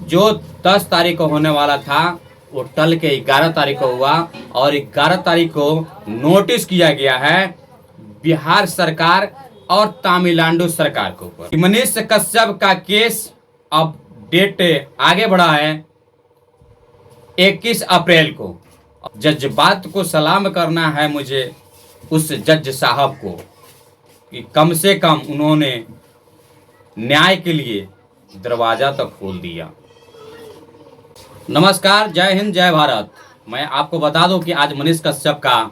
जो 10 तारीख को होने वाला था वो टल के 11 तारीख को हुआ और 11 तारीख को नोटिस किया गया है बिहार सरकार और तमिलनाडु सरकार के ऊपर। मनीष कश्यप का केस अब डेट आगे बढ़ा है 21 अप्रैल को। जज्बात को सलाम करना है मुझे उस जज साहब को कि कम से कम उन्होंने न्याय के लिए दरवाजा तक खोल दिया। नमस्कार, जय हिंद, जय भारत। मैं आपको बता दूं कि आज मनीष कश्यप का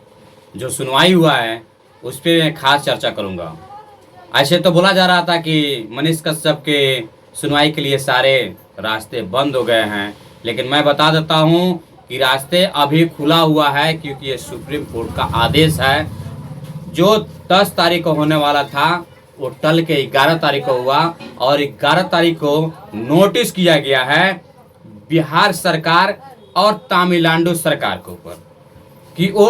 जो सुनवाई हुआ है उस पर मैं खास चर्चा करूंगा। ऐसे तो बोला जा रहा था कि मनीष कश्यप के सुनवाई के लिए सारे रास्ते बंद हो गए हैं, लेकिन मैं बता देता हूं कि रास्ते अभी खुला हुआ है, क्योंकि ये सुप्रीम कोर्ट का आदेश है। जो 10 तारीख को होने वाला था वो टल के 11 तारीख को हुआ और 11 तारीख को नोटिस किया गया है बिहार सरकार और तमिलनाडु सरकार के ऊपर कि वो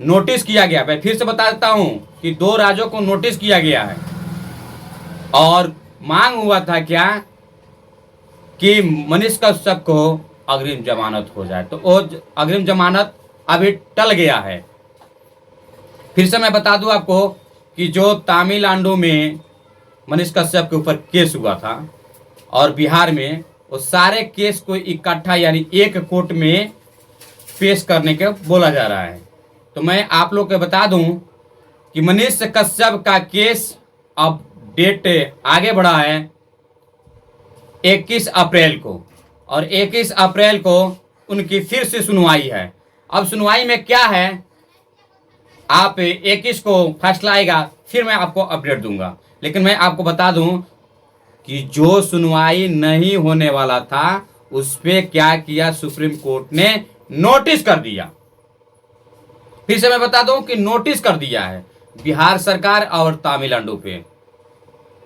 नोटिस किया गया। मैं फिर से बता देता हूं कि 2 राज्यों को नोटिस किया गया है और मांग हुआ था क्या कि मनीष कश्यप को अग्रिम जमानत हो जाए, तो वो अग्रिम जमानत अभी टल गया है। फिर से मैं बता दूं आपको कि जो तमिलनाडु में मनीष कश्यप के ऊपर केस हुआ था और बिहार में, वो सारे केस को इकट्ठा यानी एक कोर्ट में पेश करने के बोला जा रहा है। तो मैं आप लोग को बता दूं कि मनीष कश्यप का केस अब डेट आगे बढ़ा है 21 अप्रैल को और 21 अप्रैल को उनकी फिर से सुनवाई है। अब सुनवाई में क्या है, आप 21 को फैसला आएगा, फिर मैं आपको अपडेट दूंगा। लेकिन मैं आपको बता दूं कि जो सुनवाई नहीं होने वाला था उस पे क्या किया, सुप्रीम कोर्ट ने नोटिस कर दिया। फिर से मैं बता दूं कि नोटिस कर दिया है बिहार सरकार और तमिलनाडु पे,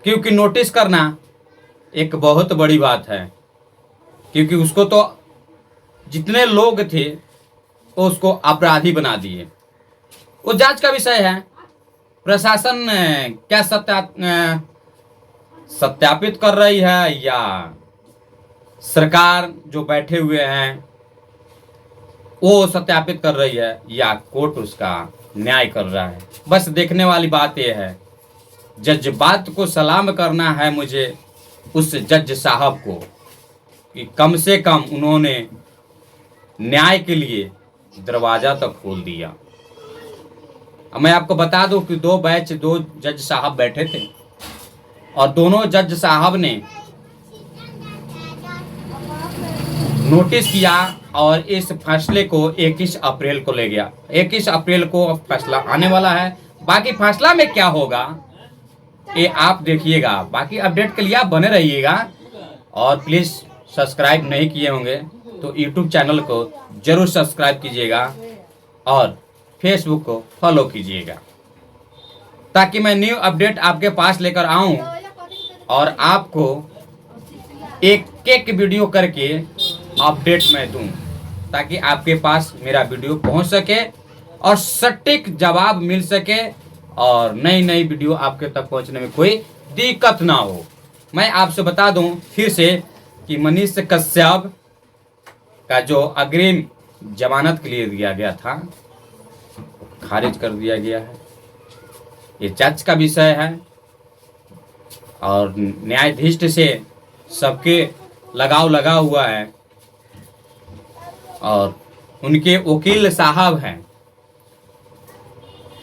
क्योंकि नोटिस करना एक बहुत बड़ी बात है, क्योंकि उसको तो जितने लोग थे वो उसको अपराधी बना दिए। वो जांच का विषय है। प्रशासन क्या सत्यापित कर रही है या सरकार जो बैठे हुए हैं वो सत्यापित कर रही है या कोर्ट उसका न्याय कर रहा है, बस देखने वाली बात यह है। जज्बात को सलाम करना है मुझे उस जज साहब को कि कम से कम उन्होंने न्याय के लिए दरवाजा तक खोल दिया। अब मैं आपको बता दूं कि 2 जज साहब बैठे थे और दोनों जज साहब ने नोटिस किया और इस फैसले को 21 अप्रैल को ले गया। 21 अप्रैल को अब फैसला आने वाला है। बाकी फैसला में क्या होगा ये आप देखिएगा। बाकी अपडेट के लिए आप बने रहिएगा और प्लीज़ सब्सक्राइब नहीं किए होंगे तो यूट्यूब चैनल को जरूर सब्सक्राइब कीजिएगा और फेसबुक को फॉलो कीजिएगा, ताकि मैं न्यू अपडेट आपके पास लेकर आऊं और आपको एक एक वीडियो करके अपडेट मैं दूं, ताकि आपके पास मेरा वीडियो पहुंच सके और सटीक जवाब मिल सके और नई नई वीडियो आपके तक पहुंचने में कोई दिक्कत ना हो। मैं आपसे बता दूं फिर से कि मनीष कश्यप का जो अग्रिम जमानत के लिए दिया गया था खारिज कर दिया गया है। ये जज का विषय है और न्यायाधीश से सबके लगाव लगा हुआ है और उनके वकील साहब हैं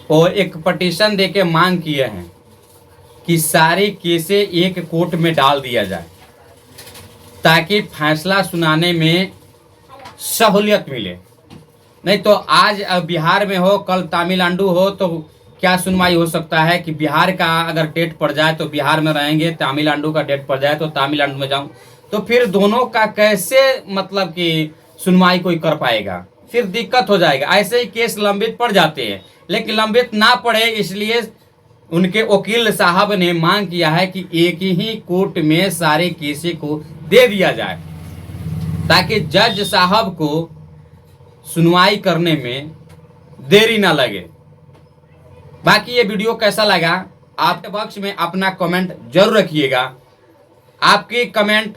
वो एक पटिशन देके मांग किए हैं कि सारी केसें एक कोर्ट में डाल दिया जाए ताकि फैसला सुनाने में सहूलियत मिले। नहीं तो आज बिहार में हो, कल तमिलनाडु हो, तो क्या सुनवाई हो सकता है कि बिहार का अगर डेट पड़ जाए तो बिहार में रहेंगे, तमिलनाडु का डेट पड़ जाए तो तमिलनाडु में जाऊं, तो फिर दोनों का कैसे मतलब कि सुनवाई कोई कर पाएगा, फिर दिक्कत हो जाएगा। ऐसे ही केस लंबित पड़ जाते हैं, लेकिन लंबित ना पड़े इसलिए उनके वकील साहब ने मांग किया है कि एक ही कोर्ट में सारे केसें को दे दिया जाए ताकि जज साहब को सुनवाई करने में देरी ना लगे। बाकी ये वीडियो कैसा लगा आपके बॉक्स में अपना कमेंट जरूर रखिएगा। आपकी कमेंट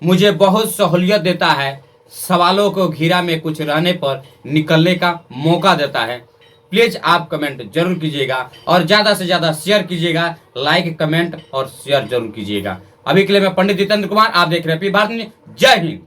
मुझे बहुत सहूलियत देता है, सवालों को घेरा में कुछ रहने पर निकलने का मौका देता है। प्लीज़ आप कमेंट जरूर कीजिएगा और ज़्यादा से ज़्यादा शेयर कीजिएगा, लाइक कमेंट और शेयर जरूर कीजिएगा। अभी के लिए मैं पंडित जितेंद्र कुमार, आप देख रहे हैं पी भारत न्यूज़। जय हिंद।